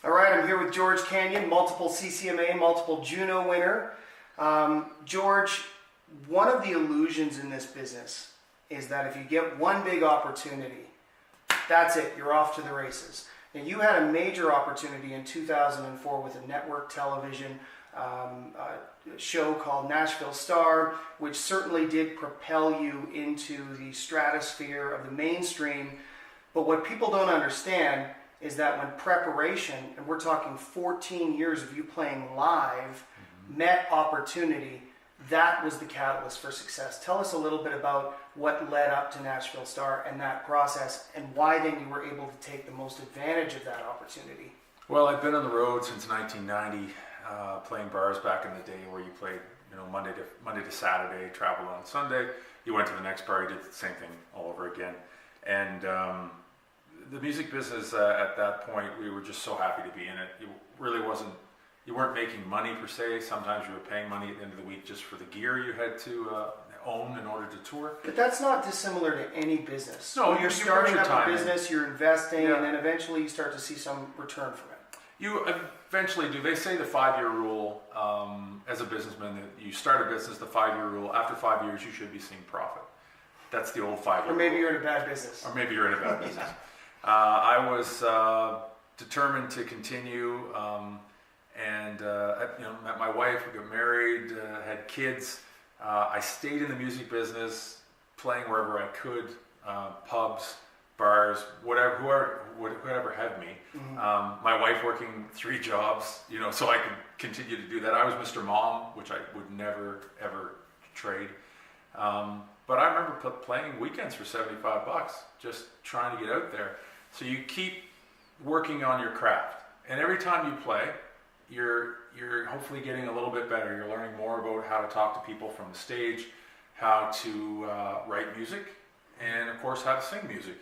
All right, I'm here with George Canyon, multiple CCMA, multiple Juno winner. George, one of the illusions in this business is that if you get one big opportunity, that's it, you're off to the races. And you had a major opportunity in 2004 with a network television show called Nashville Star, which certainly did propel you into the stratosphere of the mainstream. But what people don't understand is that when preparation, and we're talking 14 years of you playing live, met opportunity, that was the catalyst for success. Tell us a little bit about what led up to Nashville Star and that process, and why then you were able to take the most advantage of that opportunity. Well, I've been on the road since 1990, playing bars back in the day where you played, Monday to Saturday, traveled on Sunday. You went to the next bar, you did the same thing all over again. And the music business at that point, we were just so happy to be in it. You weren't making money per se. Sometimes you were paying money at the end of the week just for the gear you had to own in order to tour. But that's not dissimilar to any business. No, when you're starting up a business, you're investing, Yeah. and then eventually you start to see some return from it. You eventually do. They say the 5-year rule, as a businessman, that you start a business, the 5-year rule, after 5 years you should be seeing profit. That's the old 5-year rule. Or maybe you're in a bad business. Or maybe you're in a bad business. I was determined to continue, and met my wife, we got married, had kids. I stayed in the music business, playing wherever I could, pubs, bars, whoever had me. Mm-hmm. My wife working 3 jobs, so I could continue to do that. I was Mr. Mom, which I would never ever trade. But I remember playing weekends for $75, just trying to get out there. So you keep working on your craft, and every time you play, you're hopefully getting a little bit better. You're learning more about how to talk to people from the stage, how to write music, and of course how to sing music.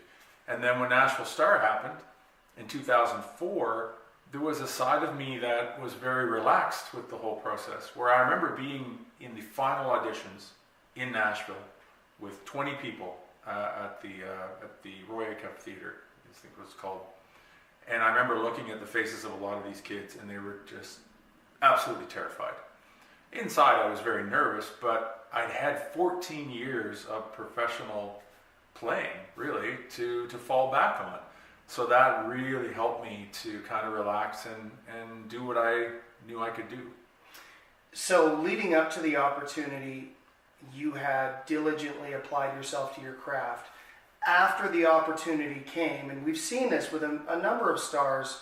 And then when Nashville Star happened in 2004, there was a side of me that was very relaxed with the whole process, where I remember being in the final auditions in Nashville with 20 people at the Roy Cup Theater, I think it was called. And I remember looking at the faces of a lot of these kids, and they were just absolutely terrified. Inside, I was very nervous, but I'd had 14 years of professional playing, really, to fall back on. So that really helped me to kind of relax and do what I knew I could do. So leading up to the opportunity, you had diligently applied yourself to your craft. After the opportunity came, and we've seen this with a number of stars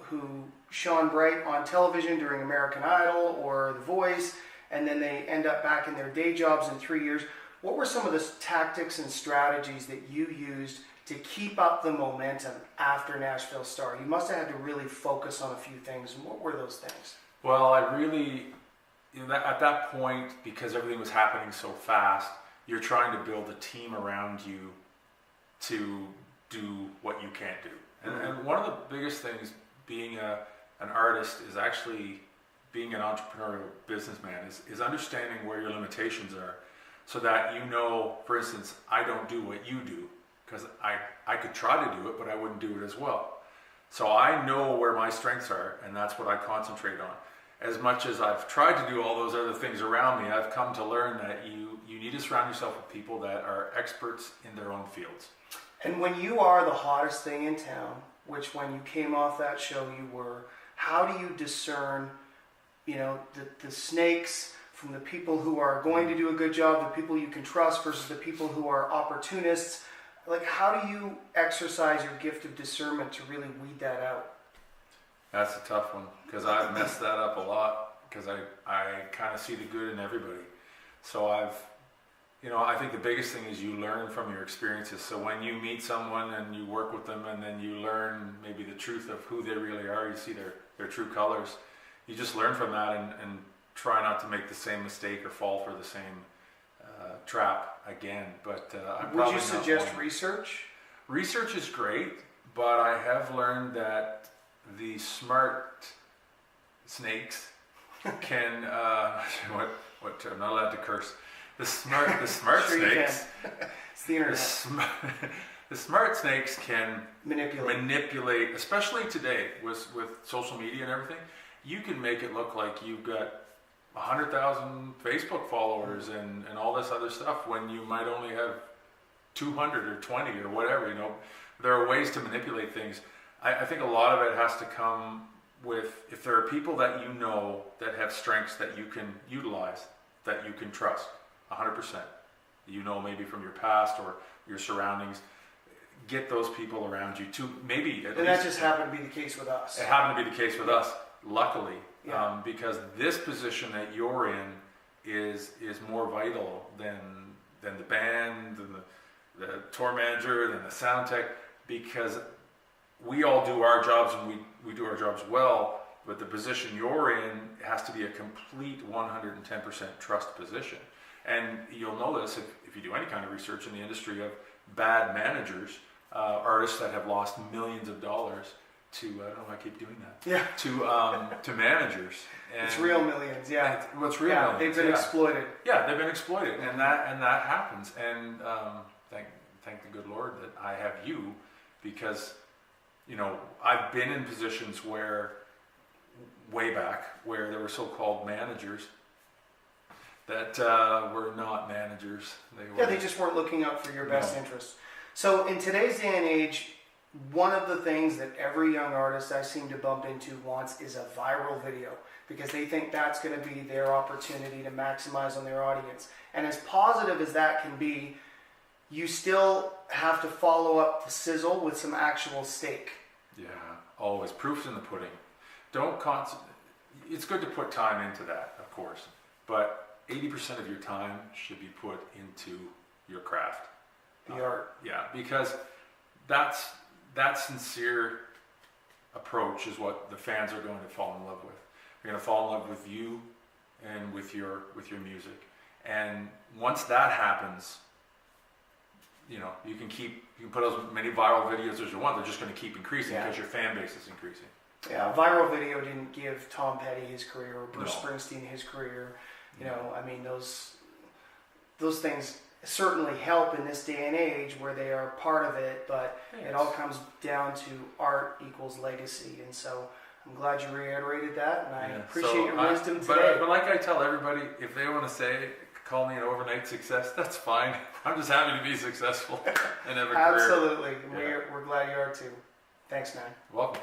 who shone bright on television during American Idol or The Voice, and then they end up back in their day jobs in 3 years. What were some of the tactics and strategies that you used to keep up the momentum after Nashville Star? You must have had to really focus on a few things. And what were those things? Well, I really, at that point, because everything was happening so fast, you're trying to build a team around you to do what you can't do. And one of the biggest things being an artist is actually being an entrepreneurial businessman is understanding where your limitations are, so that for instance, I don't do what you do, because I could try to do it, but I wouldn't do it as well. So I know where my strengths are, and that's what I concentrate on. As much as I've tried to do all those other things around me, I've come to learn that you need to surround yourself with people that are experts in their own fields. And when you are the hottest thing in town, which when you came off that show you were, how do you discern, the snakes from the people who are going to do a good job, the people you can trust versus the people who are opportunists? Like, how do you exercise your gift of discernment to really weed that out? That's a tough one, because I've messed that up a lot, because I kind of see the good in everybody. So I think the biggest thing is you learn from your experiences. So when you meet someone and you work with them, and then you learn maybe the truth of who they really are, you see their true colors, you just learn from that and try not to make the same mistake or fall for the same trap again. But would you suggest research? Research is great, but I have learned that the smart snakes can what term? I'm not allowed to curse. The smart Sure snakes. it's the internet. The smart snakes can Manipulate. especially today with social media and everything. You can make it look like you've got 100,000 Facebook followers and all this other stuff when you might only have 200 or 20 or whatever. There are ways to manipulate things. I think a lot of it has to come with, if there are people that you know that have strengths that you can utilize, that you can trust 100%. Maybe from your past or your surroundings, get those people around you to maybe at least. And that just happened to be the case with us. It happened to be the case with us, luckily, Yeah. because this position that you're in is more vital than the band, and the tour manager, than the sound tech, because we all do our jobs and we do our jobs well, but the position you're in has to be a complete 110% trust position. And you'll notice if you do any kind of research in the industry of bad managers, artists that have lost millions of dollars to, I don't know why I keep doing that, to managers. And it's real millions, yeah. It's real millions. They've been exploited. Yeah, they've been exploited, and that happens. And thank the good Lord that I have you, because I've been in positions where, way back, where there were so-called managers that were not managers. They just weren't looking out for your best interests. So in today's day and age, one of the things that every young artist I seem to bump into wants is a viral video, because they think that's going to be their opportunity to maximize on their audience. And as positive as that can be, you still have to follow up the sizzle with some actual steak. Yeah, always. Proof's in the pudding. It's good to put time into that, of course, but 80% of your time should be put into your craft. The art. Yeah, because that sincere approach is what the fans are going to fall in love with. They're going to fall in love with you and with your music. And once that happens, you can put as many viral videos as you want. They're just going to keep increasing because your fan base is increasing. Yeah, a viral video didn't give Tom Petty his career or Bruce No. Springsteen his career. Those things certainly help in this day and age where they are part of it, but it all comes down to art equals legacy. And so I'm glad you reiterated that, and I appreciate your wisdom today. But like I tell everybody, if they want to call me an overnight success, that's fine. I'm just happy to be successful and have a career. Absolutely. Yeah. We're glad you are too. Thanks, man. Welcome.